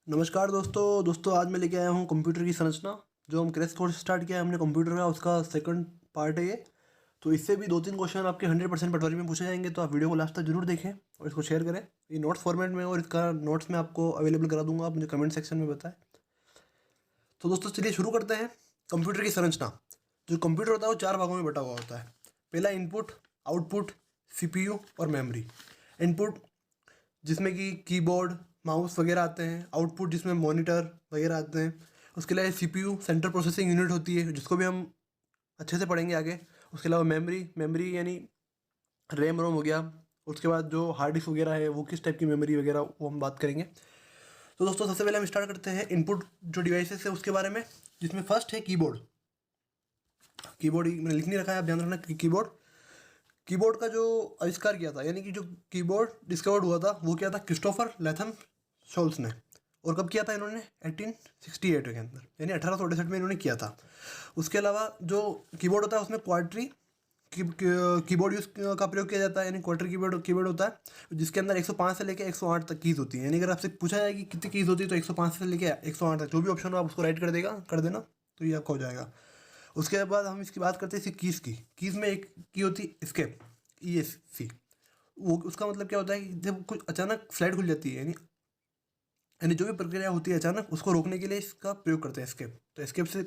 नमस्कार दोस्तों आज मैं लेके आया हूँ कंप्यूटर की संरचना। जो हम क्रैश कोर्स स्टार्ट किया है हमने कंप्यूटर का, उसका सेकंड पार्ट है ये। तो इससे भी 2-3 क्वेश्चन आपके 100% पटवारी में पूछे जाएंगे, तो आप वीडियो को लास्ट तक जरूर देखें और इसको शेयर करें। ये नोट्स फॉर्मेट में, और इसका नोट्स मैं आपको अवेलेबल करा दूंगा, आप मुझे कमेंट सेक्शन में बताएं। तो दोस्तों चलिए शुरू करते हैं। कंप्यूटर की संरचना। जो कंप्यूटर होता है वो 4 भागों में बटा हुआ होता है। पहला इनपुट, आउटपुट, सीपीयू और मेमोरी। इनपुट जिसमें कि कीबोर्ड, माउस वगैरह आते हैं। आउटपुट जिसमें मॉनिटर वगैरह आते हैं। उसके अलावा सीपीयू सेंट्रल प्रोसेसिंग यूनिट होती है, जिसको भी हम अच्छे से पढ़ेंगे आगे। उसके अलावा मेमोरी यानी रैम रोम हो गया। उसके बाद जो हार्ड डिस्क वगैरह है वो किस टाइप की मेमोरी वगैरह वो हम बात करेंगे। तो दोस्तों सबसे पहले हम स्टार्ट करते हैं इनपुट जो डिवाइसेस है उसके बारे में, जिसमें फर्स्ट है कीबोर्ड। कीबोर्ड मैंने लिख नहीं रखा है, आप ध्यान रखना। कीबोर्ड का जो आविष्कार किया था, यानी कि जो कीबोर्ड डिस्कवर्ड हुआ था वो क्या था, क्रिस्टोफर लैथम शोल्स ने। और कब किया था इन्होंने, 1868 के अंदर, यानी 1868 में इन्होंने किया था। उसके अलावा जो कीबोर्ड होता है उसमें क्वाड्री कीबोर्ड यूज का प्रयोग किया जाता है, यानी क्वार्टर कीबोर्ड होता है जिसके अंदर 105 से लेकर 108 तक कीज होती है। यानी अगर आपसे पूछा जाए कि कितनी कीज होती है, तो 105 से लेकर 108 तक जो भी ऑप्शन हो आप उसको राइट कर देना, तो ये आपका हो जाएगा। उसके बाद हम इसकी बात करते हैं इसकी कीज़ में एक की होती है एस्केप, ESC। वो उसका मतलब क्या होता है कि जब कुछ अचानक स्लाइड खुल जाती है, यानी जो भी प्रक्रिया होती है अचानक, उसको रोकने के लिए इसका प्रयोग करते हैं एस्केप। तो एस्केप से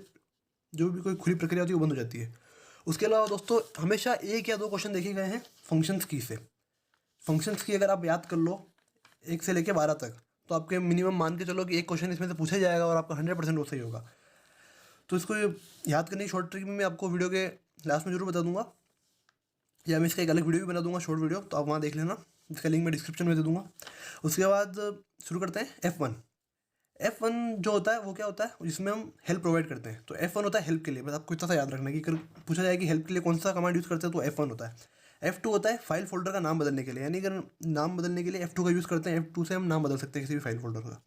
जो भी कोई खुली प्रक्रिया होती है वो बंद हो जाती है। उसके अलावा दोस्तों हमेशा 1 या 2 क्वेश्चन देखे गए हैं फंक्शंस की से। फंक्शंस की अगर आप याद कर लो 1 से लेकर 12 तक, तो आपके मिनिमम मान के चलो कि एक क्वेश्चन इसमें से पूछा जाएगा और आपका 100% वो सही होगा। तो इसको याद करने की शॉर्ट ट्रिक में मैं आपको वीडियो के लास्ट में जरूर बता दूंगा, या मैं इसका एक अलग वीडियो भी बना दूंगा, शॉर्ट वीडियो, तो आप वहाँ देख लेना। इसका लिंक मैं डिस्क्रिप्शन में दे दूंगा। उसके बाद शुरू करते हैं F1 जो होता है वो क्या होता है, जिसमें हम हेल्प प्रोवाइड करते हैं। तो F1 होता है हेल्प के लिए। बस आपको इतना सा याद रखना है कि अगर पूछा जाए कि हेल्प के लिए कौन सा कमांड यूज़ करते हैं तो F1 होता है। F2 होता है फाइल फोल्डर का नाम बदलने के लिए, यानी अगर नाम बदलने के लिए F2 का यूज़ करते हैं, F2 से हम नाम बदल सकते हैं किसी भी फाइल फोल्डर का।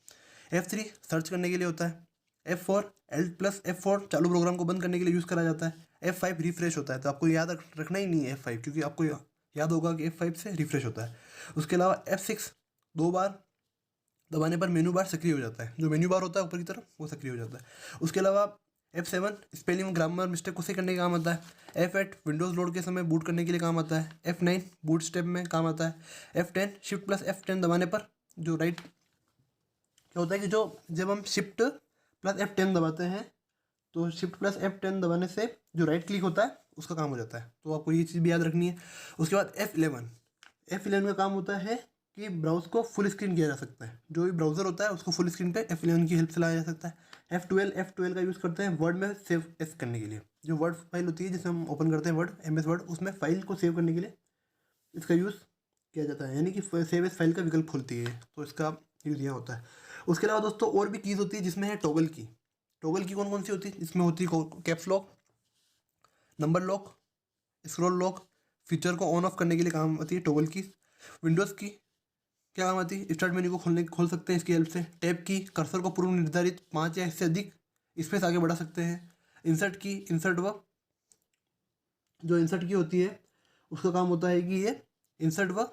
F3 सर्च करने के लिए होता है। F4 Alt+F4 चालू प्रोग्राम को बंद करने के लिए यूज़ करा जाता है। F5 रिफ्रेश होता है, तो आपको याद रखना ही नहीं है F5, क्योंकि आपको याद होगा कि F5 से रिफ्रेश होता है। उसके अलावा F6 2 बार दबाने पर मेनू बार सक्रिय हो जाता है। जो मेन्यू बार होता है ऊपर की तरफ वो सक्रिय हो जाता है। उसके अलावा F7 स्पेलिंग ग्रामर मिस्टेक को सही करने का काम आता है। F8 विंडोज़ लोड के समय बूट करने के लिए काम आता है। F9 बूट स्टेप में काम आता है। F10 Shift+F10 दबाने पर जो राइट क्या होता है कि जो जब हम Shift+F10 दबाते हैं, तो Shift+F10 दबाने से जो राइट क्लिक होता है उसका काम हो जाता है। तो आपको ये चीज़ भी याद रखनी है। उसके बाद F11 का काम होता है कि ब्राउज़ को फुल स्क्रीन किया जा सकता है। जो भी ब्राउज़र होता है उसको फुल स्क्रीन पे F11 की हेल्प से लाया जा सकता है। F12 का यूज़ करते हैं वर्ड में सेव एस करने के लिए। जो वर्ड फाइल होती है जिसे हम ओपन करते हैं MS वर्ड, उसमें फाइल को सेव करने के लिए इसका यूज़ किया जाता है, यानी कि सेव एज फाइल का विकल्प खुलती है, तो इसका यूज़ यहाँ होता है। उसके अलावा दोस्तों और भी कीज़ होती है, जिसमें है टॉगल की कौन कौन सी होती है, इसमें होती है caps lock, number lock, scroll lock. Feature को ऑन ऑफ करने के लिए काम आती है टॉगल की। विंडोज़ की क्या काम आती है, स्टार्ट मेन्यू को खोल सकते हैं इसकी हेल्प से। टैब की कर्सर को पूर्व निर्धारित 5 या इससे अधिक स्पेस आगे बढ़ा सकते हैं। इंसर्ट की जो इंसर्ट की होती है उसका काम होता है कि ये इंसर्ट व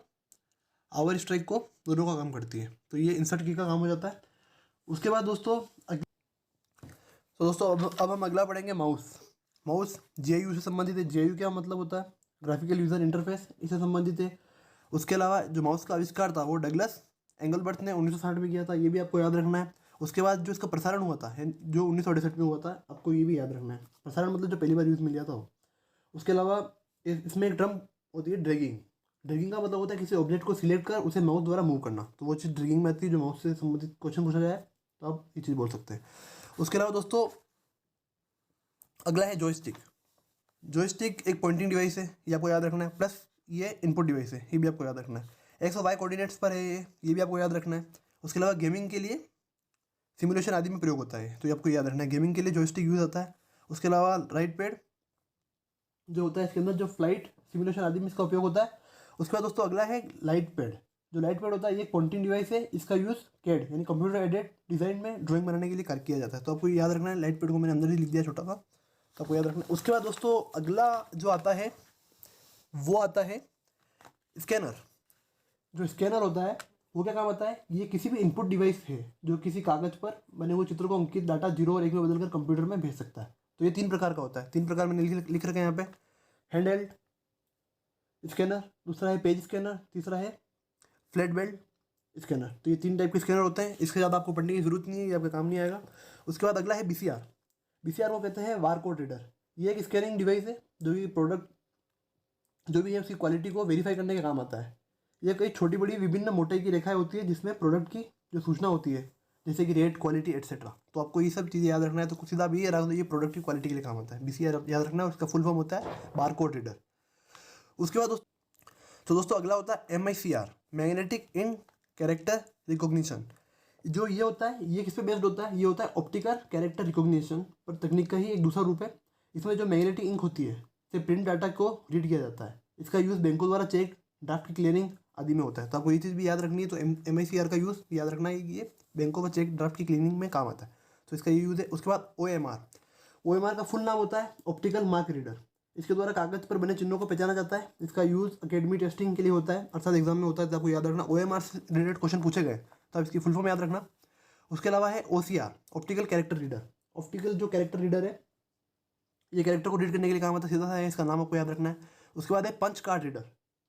आवर स्ट्राइक को दोनों का काम करती है, तो ये इंसर्ट की का काम हो जाता है। उसके बाद दोस्तों अब हम अगला पढ़ेंगे माउस GUI से संबंधित है। GUI क्या मतलब होता है, ग्राफिकल यूज़र इंटरफेस, इससे संबंधित है। उसके अलावा जो माउस का आविष्कार था वो डगलस एंगलबर्ट ने 1960 में किया था, ये भी आपको याद रखना है। उसके बाद जो इसका प्रसारण हुआ था जो 1968 में हुआ था, आपको ये भी याद रखना है। प्रसारण मतलब जो पहली बार यूज़ में लिया था वो। उसके अलावा इसमें एक टर्म होती है ड्रैगिंग का मतलब होता है किसी ऑब्जेक्ट को सिलेक्ट कर उसे माउस द्वारा मूव करना, तो वो चीज़ ड्रैगिंग में आती है। जो माउस से संबंधित क्वेश्चन पूछा जाए तो आप ये चीज़ बोल सकते हैं। उसके अलावा दोस्तों अगला है जॉयस्टिक एक पॉइंटिंग डिवाइस है, ये आपको याद रखना है। प्लस ये इनपुट डिवाइस है, ये भी आपको याद रखना है। एक्स और वाई कोऑर्डिनेट्स पर है ये भी आपको याद रखना है। उसके अलावा गेमिंग के लिए सिमुलेशन आदि में प्रयोग होता है, तो ये आपको याद रखना है, गेमिंग के लिए जॉयस्टिक यूज़ होता है। उसके अलावा राइट पैड जो होता है इसके अंदर जो फ्लाइट सिमुलेशन आदि में इसका उपयोग होता है। उसके बाद दोस्तों अगला है लाइट पैड। जो लाइट पैड होता है ये एक पॉइंटिंग डिवाइस है, इसका यूज़ कैड यानी कंप्यूटर एडेड डिज़ाइन में ड्राइंग बनाने के लिए कर किया जाता है, तो आपको याद रखना है। लाइट पैड को मैंने अंदर ही लिख दिया छोटा सा, तो आपको याद रखना है। उसके बाद दोस्तों अगला जो आता है वो आता है स्कैनर। जो स्कैनर होता है वो क्या काम आता है, ये किसी भी इनपुट डिवाइस है जो किसी कागज पर बने हुए चित्र को अंकित डाटा 0 और 1 में बदलकर कंप्यूटर में भेज सकता है। तो ये 3 प्रकार का होता है, 3 प्रकार मैंने लिख रखे हैं यहाँ पे। हैंड हेल्ड स्कैनर, दूसरा है पेज स्कैनर, तीसरा है फ्लैट बेल्ट स्कैनर। तो ये 3 टाइप के स्कैनर होते हैं, इसके ज़्यादा आपको पढ़ने की जरूरत नहीं है, ये आपका काम नहीं आएगा। उसके बाद अगला है बीसीआर। बीसीआर को कहते हैं बारकोड रीडर। ये एक स्कैनिंग डिवाइस है जो भी प्रोडक्ट जो भी है उसकी क्वालिटी को वेरीफाई करने के काम आता है। यह कई छोटी बड़ी विभिन्न मोटाई की रेखाएं होती है जिसमें प्रोडक्ट की जो सूचना होती है, जैसे कि रेट, क्वालिटी एटसेट्रा। तो आपको ये सब चीज़ें याद रखना है। तो सीधा भी ये रख दो, ये प्रोडक्ट की क्वालिटी के लिए काम आता है। बीसीआर याद रखना है, उसका फुल फॉर्म होता है बारकोड रीडर। उसके बाद दोस्तों अगला होता है MICR, मैग्नेटिक इन कैरेक्टर रिकॉग्निशन। जो ये होता है, ये किस पे बेस्ड होता है, ये होता है ऑप्टिकल कैरेक्टर रिकॉग्निशन पर तकनीक का ही एक दूसरा रूप है। इसमें जो मैग्नेटिक इंक होती है से प्रिंट डाटा को रीड किया जाता है। इसका यूज़ बैंकों द्वारा चेक, ड्राफ्ट की क्लियरिंग आदि में होता है। तो आपको ये चीज़ भी याद रखनी है। तो MICR का यूज़ याद रखना है कि ये बैंकों पर चेक, ड्राफ्ट की क्लीनिंग में काम आता है, तो इसका ये यूज़ है। उसके बाद OMR का फुल नाम होता है ऑप्टिकल मार्क रीडर। इसके द्वारा कागज पर बने चिन्हों को पहचाना जाता है। इसका यूज़ अकेडमी टेस्टिंग के लिए होता है, अर्थात एग्जाम में होता है। तो आपको याद रखना, OMR से रिलेटेड क्वेश्चन पूछे गए तो आप इसकी फुल फॉर्म याद रखना। उसके अलावा है OCR, optical character reader. Optical जो कैरेक्टर रीडर है, ये कैरेक्टर को रीड करने के लिए काम आता है, सीधा सा है, इसका नाम आपको याद रखना है। उसके बाद है पंच कार्ड रीडर।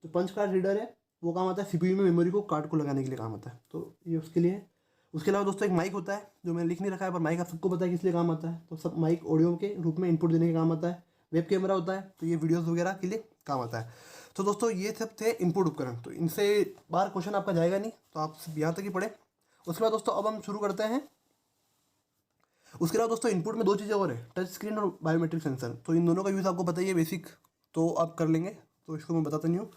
जो पंच कार्ड रीडर है वो काम आता है CPU में मेमोरी को, कार्ड को लगाने के लिए काम आता है, तो ये उसके लिए है। उसके अलावा दोस्तों एक माइक होता है, जो मैंने लिख नहीं रखा है, पर माइक आप सबको पता है किस लिए काम आता है। तो सब माइक ऑडियो के रूप में इनपुट देने के काम आता है। वेब कैमरा होता है, तो ये वीडियोस वगैरह के लिए काम आता है। तो दोस्तों ये सब थे इनपुट उपकरण। तो इनसे बाहर क्वेश्चन आपका जाएगा नहीं, तो आप यहाँ तक ही पढ़े। उसके बाद दोस्तों अब हम शुरू करते हैं। उसके अलावा दोस्तों इनपुट में 2 चीज़ें और है, टच स्क्रीन और बायोमेट्रिक सेंसर। तो इन दोनों का यूज़ आपको पता ही है, बेसिक तो आप कर लेंगे, तो इसको मैं बताता नहीं हूँ।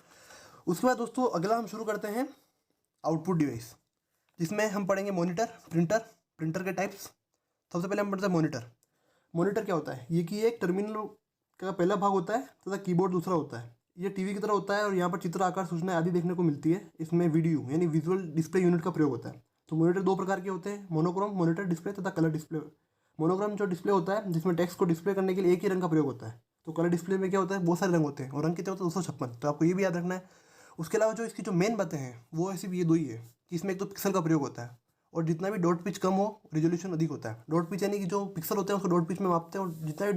उसके बाद दोस्तों अगला हम शुरू करते हैं आउटपुट डिवाइस, जिसमें हम पढ़ेंगे मॉनिटर, प्रिंटर के टाइप्स। सबसे पहले हम पढ़ते हैं मॉनिटर। मॉनिटर क्या होता है, ये कि एक टर्मिनल का पहला भाग होता है तथा कीबोर्ड दूसरा होता है। ये टीवी की तरह होता है और यहाँ पर चित्र, आकार, सूचनाएं आदि देखने को मिलती है। इसमें वीडियो यानी विजुअल डिस्प्ले यूनिट का प्रयोग होता है। तो मॉनिटर 2 प्रकार के होते हैं, मोनोक्रोम मॉनिटर डिस्प्ले तथा कलर डिस्प्ले। मोनोक्रोम जो डिस्प्ले होता है जिसमें टेक्स्ट को डिस्प्ले करने के लिए एक ही रंग का प्रयोग होता है। तो कलर डिस्प्ले में क्या होता है, बहुत सारे रंग होते हैं, और रंग कितने होते हैं, 256। तो आपको ये भी याद रखना है। उसके अलावा जो इसकी जो मेन बातें हैं वो सिर्फ ये 2 ही है कि इसमें एक तो पिक्सल का प्रयोग होता है, और जितना भी डॉट पिच कम हो रेजोल्यूशन अधिक होता है। डॉट पिच यानी कि जो पिक्सल होते हैं उसको डॉट पिच में मापते हैं, और जितना भी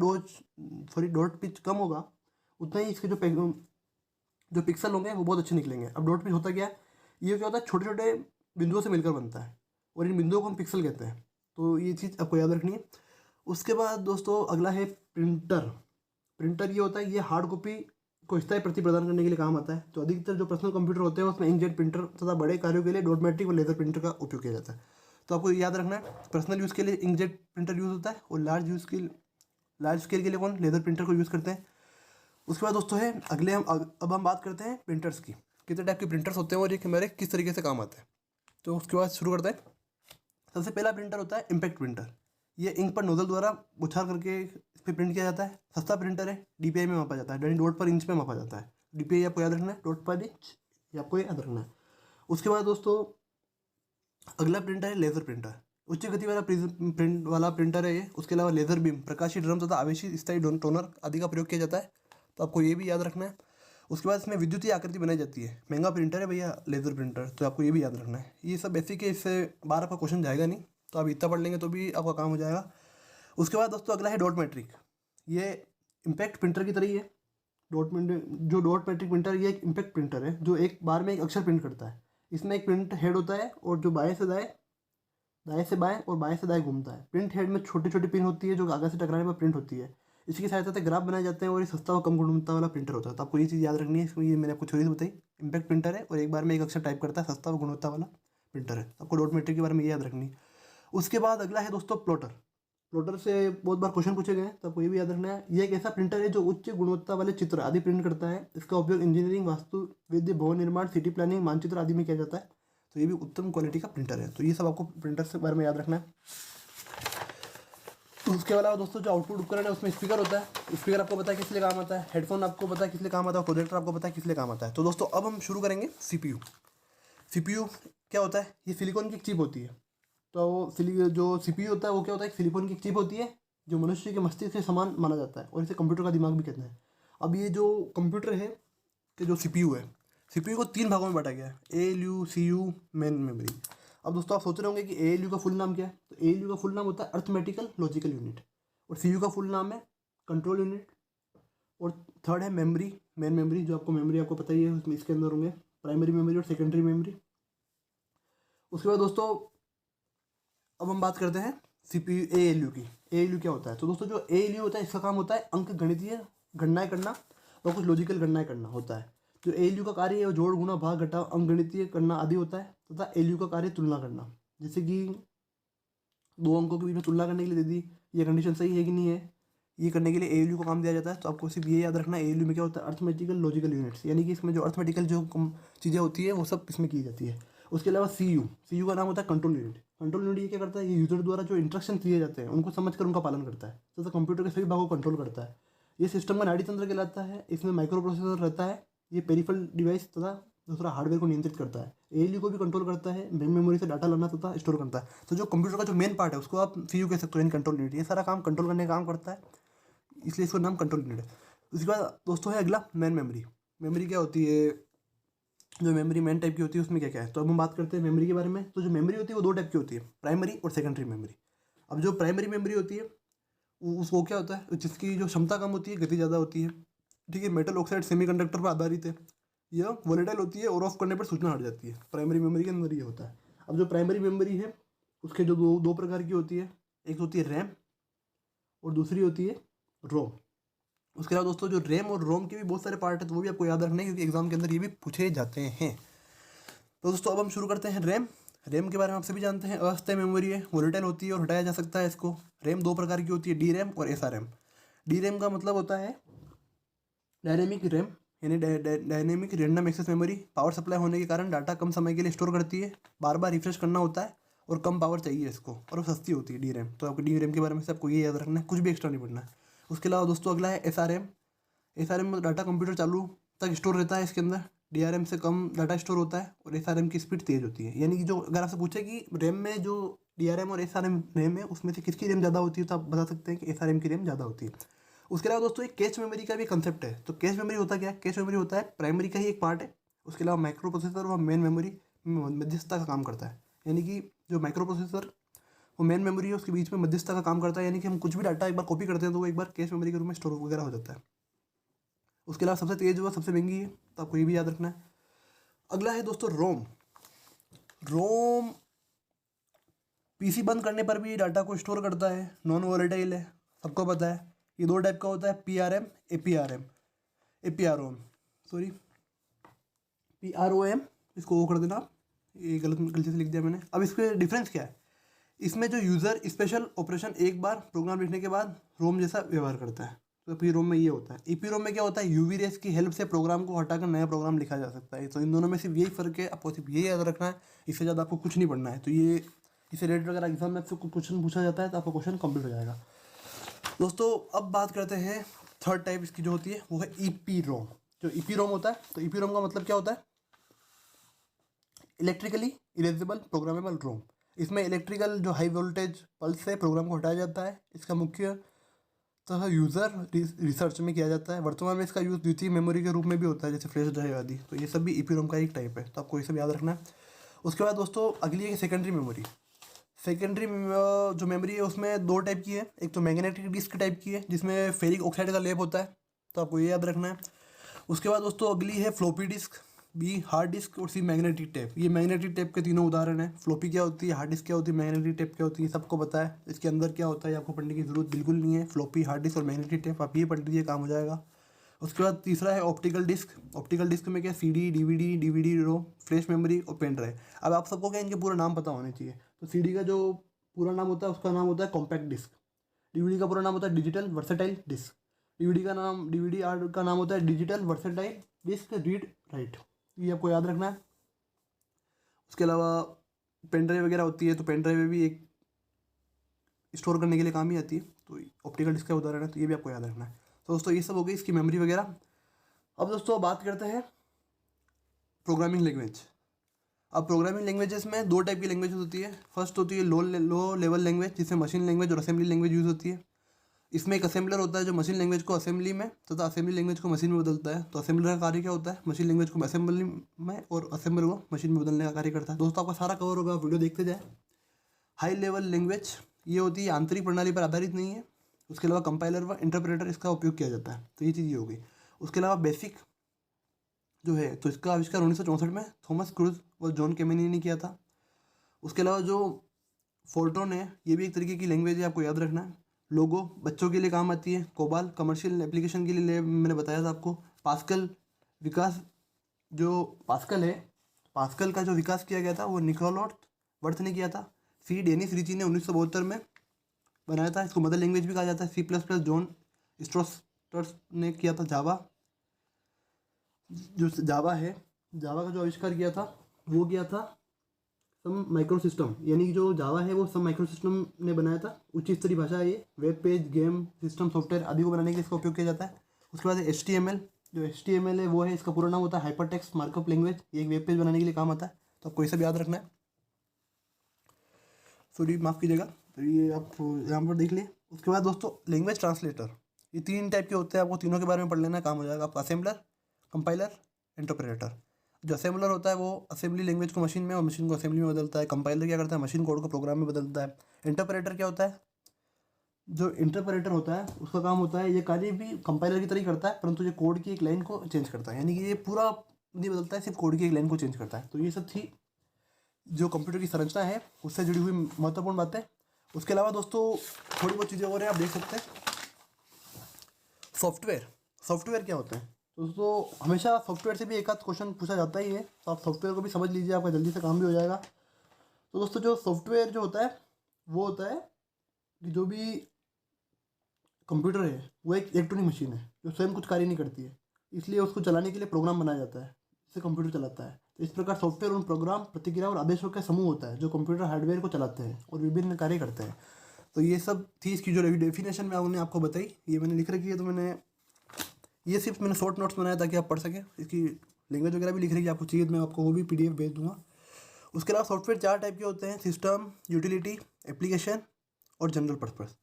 डॉट पिच कम होगा उतना ही इसके जो पिक्सल होंगे वो बहुत अच्छे निकलेंगे। अब डॉट पिच होता क्या है, ये क्या होता है, छोटे छोटे बिंदुओं से मिलकर बनता है, और इन बिंदुओं को हम पिक्सल कहते हैं। तो ये चीज़ आपको याद रखनी है। उसके बाद दोस्तों अगला है प्रिंटर ये होता है, ये हार्ड कॉपी को स्थायी प्रति प्रदान करने के लिए काम आता है। तो अधिकतर जो पर्सनल कंप्यूटर होते हैं उसमें इंकजेट प्रिंटर तथा बड़े कार्यों के लिए डॉट मैट्रिक और लेजर प्रिंटर का उपयोग किया जाता है। तो आपको याद रखना है, पर्सनल यूज़ के लिए इंकजेट प्रिंटर यूज़ होता है, और लार्ज स्केल के लिए कौन, लेजर प्रिंटर को यूज़ करते हैं। उसके बाद दोस्तों है अगले अब हम बात करते हैं प्रिंटर्स की, कितने टाइप के प्रिंटर्स होते हैं और ये हमारे किस तरीके से काम आते हैं। तो उसके बाद शुरू करते हैं। सबसे पहला प्रिंटर होता है इम्पैक्ट प्रिंटर। ये इंक पर नोजल द्वारा उछाल करके इस पर प्रिंट किया जाता है। सस्ता प्रिंटर है, DPI में मापा जाता है, यानी डॉट पर इंच में मापा जाता है। DPI आपको याद रखना है, डॉट पर इंच, ये आपको याद रखना है। उसके बाद दोस्तों अगला प्रिंटर है लेज़र प्रिंटर। उच्च गति वाला प्रिंट वाला प्रिंटर है ये। उसके अलावा लेज़र बीम, प्रकाशीय ड्रम तथा आवेशित स्थायी टोनर आदि का प्रयोग किया जाता है। तो आपको ये भी याद रखना है। उसके बाद इसमें विद्युतीय आकृति बनाई जाती है। महंगा प्रिंटर है भैया लेज़र प्रिंटर, तो आपको ये भी याद रखना है। ये सब बेसिक है, इससे बाहर आपका क्वेश्चन जाएगा नहीं, तो आप इतना पढ़ लेंगे तो भी आपका काम हो जाएगा। उसके बाद दोस्तों अगला है डॉट मैट्रिक। ये इम्पैक्ट प्रिंटर की तरह ही है। डॉट मैट्रिक प्रिंटर ये एक इम्पैक्ट प्रिंटर है जो एक बार में एक अक्षर प्रिंट करता है। इसमें एक प्रिंट हेड होता है, और जो बाएं से बाएं और बाएं से दाएं घूमता है। प्रिंट हेड में छोटी छोटी पिन होती है जो कागज से टकराने पर प्रिंट होती है। इसकी सहायता से ग्राफ बनाए जाते हैं, और ये सस्ता और कम गुणवत्ता वाला प्रिंटर होता है। तो आपको ये चीज़ याद रखनी है। इसमें ये मैंने आपको थोड़ी सी बताई, इम्पैक्ट प्रिंटर है और एक बार में एक अक्षर टाइप करता है, सस्ता और गुणवत्ता वाला प्रिंटर है। तो आपको डॉट मैट्रिक के बारे में ये याद रखनी है। उसके बाद अगला है दोस्तों प्लॉटर से बहुत बार क्वेश्चन पूछे गए हैं, तो आपको ये भी याद रखना है। ये एक ऐसा प्रिंटर है जो उच्च गुणवत्ता वाले चित्र आदि प्रिंट करता है। इसका उपयोग इंजीनियरिंग, वास्तुविद्या, भवन निर्माण, सिटी प्लानिंग, मानचित्र आदि में किया जाता है। तो ये भी उत्तम क्वालिटी का प्रिंटर है। तो ये सब आपको प्रिंटर के बारे में याद रखना है। तो उसके अलावा दोस्तों जो आउटपुट उपकरण है उसमें स्पीकर होता है। स्पीकर आपको पता है किस लिए काम आता है, हेडफोन आपको पता है किस लिए काम आता है, प्रोजेक्टर आपको पता है किस लिए काम आता है। तो दोस्तों अब हम शुरू करेंगे CPU क्या होता है, ये सिलिकॉन की एक चिप होती है। तो जो CPU होता है वो क्या होता है, एक सिलिकॉन की एक चिप होती है जो मनुष्य के मस्तिष्क के समान माना जाता है, और इसे कंप्यूटर का दिमाग भी कहते हैं। अब ये जो कंप्यूटर है कि जो CPU है, CPU को 3 भागों में बांटा गया है, ALU, CU, मेन मेमोरी। अब दोस्तों आप सोच रहे होंगे कि ALU का फुल नाम क्या है, तो ALU का फुल नाम होता है अर्थमेटिकल लॉजिकल यूनिट, और CU का फुल नाम है कंट्रोल यूनिट, और थर्ड है मेमोरी, मेन मेमोरी, जो आपको मेमोरी आपको पता ही है, उसमें इसके अंदर होंगे प्राइमरी मेमोरी और सेकेंडरी मेमोरी। उसके बाद दोस्तों अब हम बात करते हैं CPU ALU की। ALU क्या होता है, तो दोस्तों जो ALU होता है इसका काम होता है अंक गणितीय गणनाएं करना और कुछ लॉजिकल गणनाएं करना होता है। जो ALU का कार्य है वो जोड़ गुणा भाग घटाव अंक गणितीय करना आदि होता है, तथा ALU का कार्य तुलना करना, जैसे कि दो अंकों के बीच में तुलना करने के लिए दे दी, ये कंडीशन सही है कि नहीं है, ये करने के लिए ALU को काम दिया जाता है। तो आपको सिर्फ ये याद रखना है ALU में क्या होता है, अर्थमेटिकल लॉजिकल यूनिट्स, यानी कि इसमें जो अर्थमेटिकल जो चीज़ें होती है वो सब इसमें की जाती है। उसके अलावा CU का नाम होता है कंट्रोल यूनिट। कंट्रोल यूनिट ये क्या करता है, ये यूजर द्वारा जो इंस्ट्रक्शन दिए जाते हैं उनको समझकर उनका पालन करता है, तथा कंप्यूटर के सभी भागों को कंट्रोल करता है। ये सिस्टम का नाड़ी तंत्र कहलाता है। इसमें माइक्रो प्रोसेसर रहता है, ये पेरिफेरल डिवाइस तथा दूसरा हार्डवेयर को नियंत्रित करता है। ALU को भी कंट्रोल करता है, मेन मेमोरी से डाटा लाना तथा स्टोर करता है। तो जो कंप्यूटर का जो मेन पार्ट है उसको आप CU कह सकते हो, यानी कंट्रोल यूनिट। ये सारा काम कंट्रोल करने का काम करता है, इसलिए इसका नाम कंट्रोल यूनिट है। उसके बाद दोस्तों है अगला मेन मेमोरी। मेमोरी क्या होती है, जो मेमोरी मेन टाइप की होती है उसमें क्या क्या है, तो अब हम बात करते हैं मेमोरी के बारे में। तो जो मेमोरी होती है वो दो टाइप की होती है, प्राइमरी और सेकेंडरी मेमोरी। अब जो प्राइमरी मेमोरी होती है उसको क्या होता है, जिसकी जो क्षमता कम होती है, गति ज़्यादा होती है, ठीक है, मेटल ऑक्साइड सेमीकंडक्टर पर आधारित है, यह वोलेटाइल होती है और ऑफ करने पर सूचना हट जाती है। प्राइमरी मेमोरी के अंदर ये होता है। अब जो प्राइमरी मेमोरी है उसके जो दो प्रकार की होती है, एक होती है रैम और दूसरी होती है रोम। उसके अलावा दोस्तों जो रैम और रोम के भी बहुत सारे पार्ट है, तो वो भी आपको याद रखना है, क्योंकि एग्जाम के अंदर ये भी पूछे जाते हैं। तो दोस्तों अब हम शुरू करते हैं रैम। रैम के बारे में आप सभी जानते हैं, अस्थायी मेमोरी है, वोलेटाइल होती है और हटाया जा सकता है इसको। रैम दो प्रकार की होती है, DRAM और SRAM। DRAM का मतलब होता है डायनेमिक रैम, यानी dynamic random access memory. Power supply होने के कारण डाटा कम समय के लिए स्टोर करती है, बार बार रिफ्रेश करना होता है और कम पावर चाहिए इसको, और वो सस्ती होती है DRAM। तो आपको DRAM के बारे में से आपको ये याद रखना है, कुछ भी एक्स्ट्रा नहीं पढ़ना है। उसके अलावा दोस्तों अगला है SRAM। SRAM में डाटा कंप्यूटर चालू तक स्टोर रहता है इसके अंदर, DRAM से कम डाटा स्टोर होता है और SRAM की स्पीड तेज होती है। यानी कि जो अगर आपसे पूछे कि रैम में जो DRAM और SRAM रैम है उसमें से किसकी रैम ज़्यादा होती है, तो आप बता सकते हैं कि SRAM की रैम ज़्यादा होती है। उसके अलावा दोस्तों एक कैश मेमोरी का भी कंसेप्ट है। तो कैश मेमोरी होता क्या है, कैश मेमोरी होता है प्राइमरी का ही एक पार्ट है। उसके अलावा माइक्रो प्रोसेसर और मेन मेमोरी मध्यस्थता का काम करता है, यानी कि जो माइक्रो प्रोसेसर वो मेन मेमोरी है उसके बीच में मध्यस्थता का काम करता है, यानी कि हम कुछ भी डाटा एक बार कॉपी करते हैं तो वो एक बार कैश मेमोरी के रूप में स्टोर वगैरह हो जाता है। उसके अलावा सबसे तेज हुआ सबसे महंगी है, तो आपको ये भी याद रखना है। अगला है दोस्तों रोम। रोम PC बंद करने पर भी डाटा को स्टोर करता है, नॉन वोलेटाइल है, सबको पता है। ये दो टाइप का होता है, PRM, APROM, सॉरी PROM, इसको वो कर देना आप, ये गलती से लिख दिया मैंने। अब इसके डिफरेंस क्या है, इसमें जो यूज़र स्पेशल ऑपरेशन एक बार प्रोग्राम लिखने के बाद रोम जैसा व्यवहार करता है, तो EPROM में ये होता है। EPROM में क्या होता है, UV रेस की हेल्प से प्रोग्राम को हटाकर नया प्रोग्राम लिखा जा सकता है। तो इन दोनों में सिर्फ यही फ़र्क है, आपको सिर्फ ये याद रखना है, इससे ज़्यादा आपको कुछ नहीं पढ़ना है। तो ये इसे रिलेटेड अगर एग्जाम में आपसे क्वेश्चन पूछा जाता है तो आपका क्वेश्चन कंप्लीट हो जाएगा। दोस्तों अब बात करते हैं थर्ड टाइप इसकी जो होती है वो है EPROM। जो EPROM होता है, तो EPROM का मतलब क्या होता है, इलेक्ट्रिकली इरेजेबल प्रोग्रामेबल रोम। इसमें इलेक्ट्रिकल जो हाई वोल्टेज पल्स से प्रोग्राम को हटाया जाता है। इसका मुख्य यूज़र रिसर्च में किया जाता है। वर्तमान में इसका यूज़ द्वितीय मेमोरी के रूप में भी होता है, जैसे फ्लैश ड्राइव आदि। तो ये सब भी EPROM का एक टाइप है, तो आपको ये सब याद रखना है। उसके बाद दोस्तों अगली है सेकेंडरी मेमोरी। सेकेंडरी जो मेमोरी है उसमें दो टाइप की है, एक तो मैग्नेटिक डिस्क टाइप की है जिसमें फेरिक ऑक्साइड का लेप होता है, तो आपको ये याद रखना है। उसके बाद दोस्तों अगली है floppy disk, B hard disk और C मैग्नेटिक टेप। ये मैग्नेटिक टेप के तीनों उदाहरण हैं। फ्लॉपी क्या होती है, हार्ड डिस्क क्या होती है, मैग्नेटिक टेप क्या होती है, सबको पता है। इसके अंदर क्या होता है आपको पढ़ने की जरूरत बिल्कुल नहीं है। फ्लॉपी, हार्ड डिस्क और मैग्नेटिक टेप आप ये पढ़ लीजिए, काम हो जाएगा। उसके बाद तीसरा है ऑप्टिकल डिस्क। ऑप्टिकल डिस्क में क्या CD, DVD रोम, फ्लैश मेमोरी और पेन ड्राइव। अब आप सबको क्या इनके पूरा नाम पता होने चाहिए। तो CD का जो पूरा नाम होता है उसका नाम होता है कॉम्पैक्ट डिस्क। DVD का पूरा नाम होता है डिजिटल वर्सेटाइल डिस्क। DVD का नाम होता है digital versatile disc read write. ये आपको याद रखना है। उसके अलावा पेन ड्राइव वगैरह होती है, तो पेन ड्राइव में भी एक स्टोर करने के लिए काम ही आती है, तो ऑप्टिकल डिस्क का उदाहरण है, तो ये भी आपको याद रखना है। तो दोस्तों ये सब हो गई इसकी मेमोरी वगैरह। अब दोस्तों बात करते हैं प्रोग्रामिंग लैंग्वेज। अब प्रोग्रामिंग लैंग्वेजेस में दो टाइप की लैंग्वेज होती है। फर्स्ट होती है लो लेवल लैंग्वेज, जिसमें मशीन लैंग्वेज और असेंबली लैंग्वेज यूज़ होती है। इसमें एक असेंबलर होता है जो मशीन लैंग्वेज को असेंबली में तथा असेंबली लैंग्वेज को मशीन में बदलता है। तो असेंबलर का कार्य क्या होता है, मशीन लैंग्वेज को असेंबली में और असेंबल को मशीन में बदलने का कार्य करता है। दोस्तों आपका सारा कवर होगा, वीडियो देखते जाए। हाई लेवल लैंग्वेज ये होती है आंतरिक प्रणाली पर आधारित नहीं है। उसके अलावा कंपाइलर व इंटरप्रेटर इसका उपयोग किया जाता है। तो ये चीज़ ये हो गई। उसके अलावा बेसिक जो है तो इसका आविष्कार 1964 में थॉमस क्रूज व जॉन केमिनी ने किया था। उसके अलावा जो फोर्ट्रॉन है ये भी एक तरीके की लैंग्वेज है, आपको याद रखना है। लोगो बच्चों के लिए काम आती है। कोबाल कमर्शियल एप्लीकेशन के लिए मैंने बताया था आपको। पास्कल विकास जो पास्कल है, पास्कल का जो विकास किया गया था वो निकोलॉट वर्थ ने किया था। सी डेनिस रिची ने 1972 में बनाया था। इसको मदर लैंग्वेज भी कहा जाता है। C++ जॉन स्ट्रोस्टर्स ने किया था। जावा जो जावा है, जावा का जो आविष्कार किया था वो किया था सम माइक्रो सिस्टम, यानी कि जो जावा है वो सम माइक्रो सिस्टम ने बनाया था। उच्च स्तरीय भाषा है ये। Web page, game, system, software आदि को बनाने के लिए इसका उपयोग किया जाता है। उसके बाद HTML, जो HTML है वो है, इसका पूरा नाम होता है हाइपर टेक्स्ट मार्कअप लैंग्वेज। ये एक वेब पेज बनाने के लिए काम आता है। तो आपको ये सब याद रखना है। सॉरी माफ़ कीजिएगा, तो ये आप यहाँ पर देख लिए। उसके बाद दोस्तों लैंग्वेज ट्रांसलेटर, ये 3 टाइप के होते हैं। आपको तीनों के बारे में पढ़ लेना, काम हो जाएगा आपका। Assembler, compiler, interpreter. जो असेंबलर होता है वो असेंबली लैंग्वेज को मशीन में और मशीन को असेंबली में बदलता है। कंपाइलर क्या करता है, मशीन कोड को प्रोग्राम में बदलता है। इंटरप्रेटर क्या होता है, जो इंटरप्रेटर होता है उसका काम होता है, ये कार्य भी कंपाइलर की तरह ही करता है, परंतु ये कोड की एक लाइन को चेंज करता है। यानी कि ये पूरा नहीं बदलता है, सिर्फ कोड की एक लाइन को चेंज करता है। तो ये सब थी जो कंप्यूटर की संरचना है उससे जुड़ी हुई महत्वपूर्ण बातें। उसके अलावा दोस्तों थोड़ी बहुत चीज़ें और हैं, आप देख सकते हैं। सॉफ्टवेयर क्या होता है तो दोस्तों, हमेशा सॉफ्टवेयर से भी एक आध क्वेश्चन पूछा जाता ही है। तो आप सॉफ्टवेयर को भी समझ लीजिए, आपका जल्दी से काम भी हो जाएगा। तो दोस्तों जो सॉफ्टवेयर जो होता है वो होता है कि जो भी कंप्यूटर है वो एक इलेक्ट्रॉनिक मशीन है जो स्वयं कुछ कार्य नहीं करती है, इसलिए उसको चलाने के लिए प्रोग्राम बनाया जाता है जिससे कंप्यूटर चलाता है। तो इस प्रकार सॉफ्टवेयर उन प्रोग्राम, प्रतिक्रिया और आदेशों का समूह होता है जो कंप्यूटर हार्डवेयर को चलाते हैं और विभिन्न कार्य करते हैं। तो ये सब थी इसकी जो डेफिनेशन मैंने आपको बताई, ये मैंने लिख रखी है। तो ये सिर्फ मैंने शॉर्ट नोट्स बनाया ताकि आप पढ़ सकें। इसकी लैंग्वेज वगैरह भी लिख रखी है, आपको चाहिए मैं आपको वो भी PDF भेज दूँगा। उसके अलावा सॉफ्टवेयर 4 टाइप के होते हैं, सिस्टम, यूटिलिटी, एप्लीकेशन और जनरल पर्पस।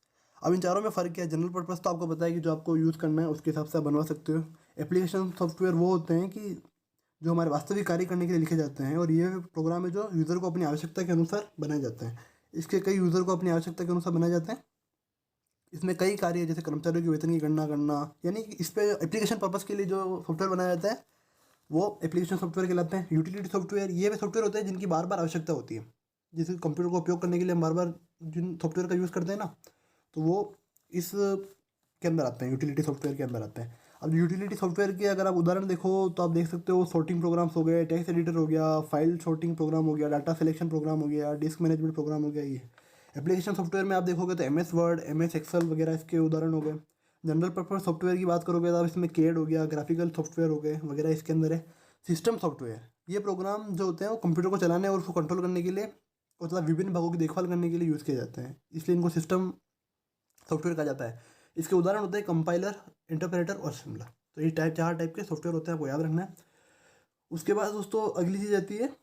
अब इन चारों में फ़र्क क्या है। जनरल पर्पस तो आपको पता है कि जो आपको यूज़ करना है उसके हिसाब से आप बनवा सकते हो। एप्लीकेशन सॉफ्टवेयर वो होते हैं कि जो हमारे वास्तविक कार्य करने के लिए लिखे जाते हैं, और ये प्रोग्राम है जो यूज़र को अपनी आवश्यकता के अनुसार बनाए जाते हैं। इसके कई यूज़र को अपनी आवश्यकता के अनुसार बनाए जाते हैं। इसमें कई कार्य जैसे कर्मचारियों के वेतन की गणना करना, यानी कि इस पर एप्लीकेशन पर्पज़ के लिए जो सॉफ्टवेयर बनाया जाता है वो एप्लीकेशन सॉफ्टवेयर कहलाते हैं। यूटिलिटी सॉफ्टवेयर ये वे सॉफ्टवेयर होते हैं जिनकी बार बार आवश्यकता होती है। जैसे कंप्यूटर को उपयोग करने के लिए हम बार बार जिन सॉफ्टवेयर का यूज़ करते हैं ना, तो वो इस के अंदर आते हैं, यूटिलिटी सॉफ्टवेयर के अंदर आते हैं। अब यूटिलिटी सॉफ्टवेयर के अगर आप उदाहरण देखो तो आप देख सकते हो सॉर्टिंग प्रोग्राम्स हो गए, टेक्स्ट एडिटर हो गया, फाइल सॉर्टिंग प्रोग्राम हो गया, डाटा सिलेक्शन प्रोग्राम हो गया, डिस्क मैनेजमेंट प्रोग्राम हो गया। ये एप्लीकेशन सॉफ्टवेयर में आप देखोगे तो MS वर्ड, MS एक्सेल वगैरह इसके उदाहरण हो गए। जनरल पर्पस सॉफ्टवेयर की बात करोगे तो आप इसमें CAD हो गया, ग्राफिकल सॉफ्टवेयर हो गए वगैरह इसके अंदर है। सिस्टम सॉफ्टवेयर ये प्रोग्राम जो होते हैं वो कंप्यूटर को चलाने और उसको कंट्रोल करने के लिए और तथा विभिन्न भागों की देखभाल करने के लिए यूज़ किए जाते हैं, इसलिए इनको सिस्टम सॉफ्टवेयर कहा जाता है। इसके उदाहरण होते हैं कंपाइलर, इंटरप्रेटर और असेंबलर। तो ये 4 टाइप के सॉफ्टवेयर होते हैं, आपको याद रखना है। उसके बाद दोस्तों अगली चीज़ आती है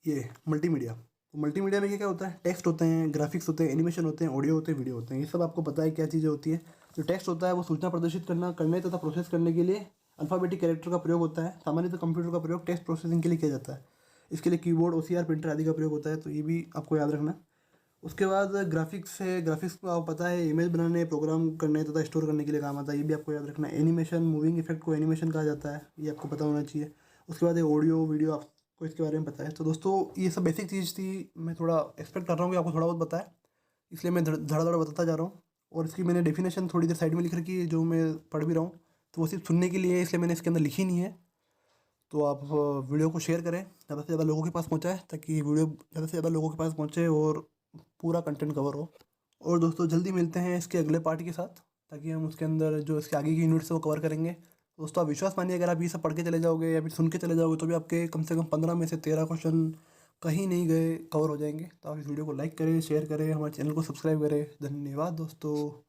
ये मल्टीमीडिया। तो मल्टीमीडिया में क्या होता है, टेक्स्ट होते हैं, ग्राफिक्स होते हैं, एनिमेशन होते हैं, ऑडियो होते हैं, वीडियो होते हैं। ये सब आपको पता है क्या चीज़ें होती है। जो टेक्स्ट होता है वो सूचना प्रदर्शित करने तथा प्रोसेस करने के लिए अल्फ़ाबेटिक कैरेक्टर का प्रयोग होता है। सामान्यतः कंप्यूटर का प्रयोग टेक्स्ट प्रोसेसिंग के लिए किया जाता है। इसके लिए कीबोर्ड, OCR, प्रिंटर आदि का प्रयोग होता है। तो ये भी आपको याद रखना है। उसके बाद ग्राफिक्स है। ग्राफिक्स को आपको पता है इमेज बनाने, प्रोग्राम करने तथा स्टोर करने के लिए काम आता है। ये भी आपको याद रखना है। एनिमेशन, मूविंग इफेक्ट को एनिमेशन कहा जाता है, ये आपको पता होना चाहिए। उसके बाद ऑडियो वीडियो आपको इसके बारे में पता है। तो दोस्तों ये सब बेसिक चीज़ थी। मैं थोड़ा एक्सपेक्ट कर रहा हूँ कि आपको थोड़ा बहुत पता है, इसलिए मैं धड़ा बताता जा रहा हूँ। और इसकी मैंने डेफिनेशन थोड़ी देर साइड में लिख रखी है जो मैं पढ़ भी रहा हूँ, तो वो सिर्फ सुनने के लिए है, इसलिए मैंने इसके अंदर लिखी नहीं है। तो आप वीडियो को शेयर करें, ज़्यादा से ज़्यादा लोगों के पास पहुँचाएँ ताकि वीडियो ज़्यादा से ज़्यादा लोगों के पास पहुँचे और पूरा कंटेंट कवर हो। और दोस्तों जल्दी मिलते हैं इसके अगले पार्ट के साथ, ताकि हम उसके अंदर जो इसके आगे की यूनिट्स है वो कवर करेंगे। दोस्तों आप विश्वास मानिए, अगर आप ये सब पढ़ के चले जाओगे या फिर सुन के चले जाओगे तो भी आपके कम से कम 15 में से 13 क्वेश्चन कहीं नहीं गए कवर हो जाएंगे। तो आप इस वीडियो को लाइक करें, शेयर करें, हमारे चैनल को सब्सक्राइब करें। धन्यवाद दोस्तों।